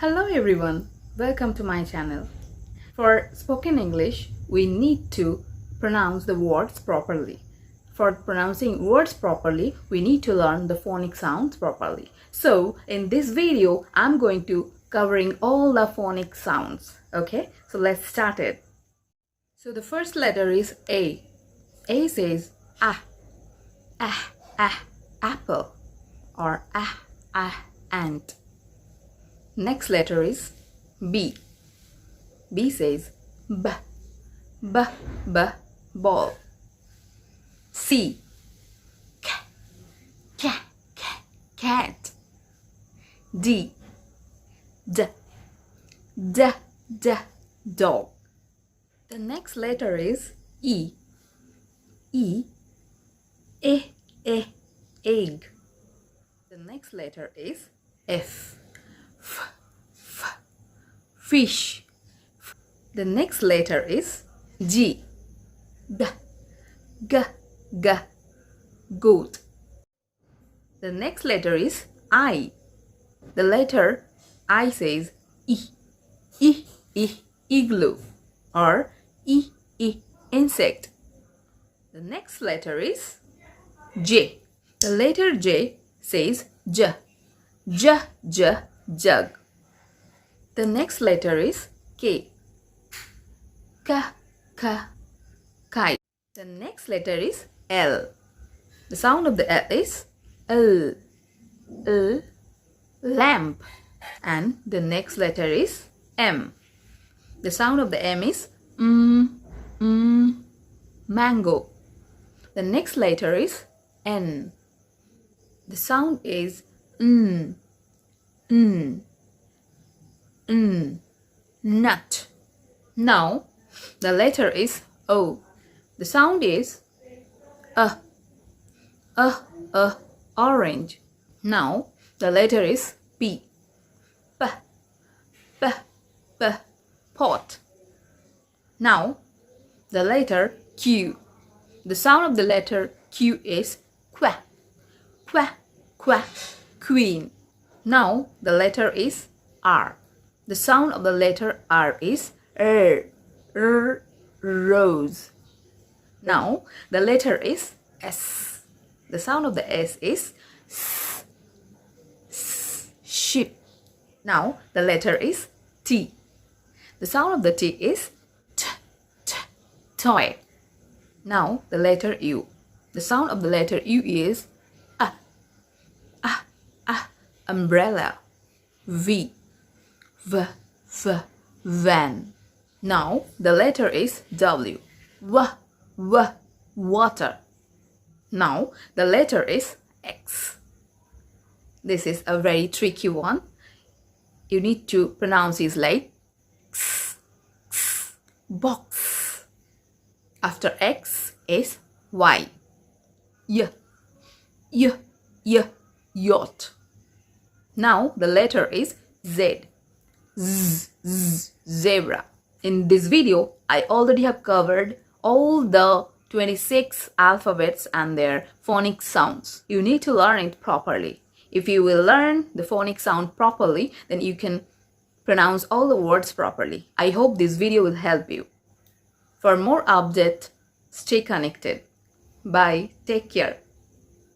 Hello everyone, welcome to my channel. For spoken English, we need to pronounce the words properly. For pronouncing words properly, we need to learn the phonic sounds properly. So, in this video, I'm going to covering all the phonic sounds. Okay, so let's start it. So the first letter is A. A says ah, apple, or ant. Next letter is B. B says b, ball. C. Cat. D. Dog. The next letter is E. E. Egg. The next letter is F. Fish. The next letter is G. Goat. The next letter is I. The letter I says igloo, or insect. The next letter is J. The letter J says jug. The next letter is K. Kite. The next letter is L. The sound of the L is L. Lamp. And the next letter is M. The sound of the M is mango. The next letter is N. The sound is nut. Now the letter is O. The sound is orange. Now the letter is P. Pot. Now the letter Q. The sound of the letter Q is queen. Now the letter is R. The sound of the letter R is rose. Now the letter is S. The sound of the S is ship. Now the letter is T. The sound of the T is toy. Now the letter U. The sound of the letter U is umbrella. V. Van. Now the letter is W. Water. Now the letter is X. This is a very tricky one. You need to pronounce it like box. After X is Y. Yacht. Now the letter is Z. Zebra. In this video, I already have covered all the 26 alphabets and their phonic sounds. You need to learn it properly. If you will learn the phonic sound properly, then you can pronounce all the words properly. I hope this video will help you. For more updates, stay connected. Bye. Take care.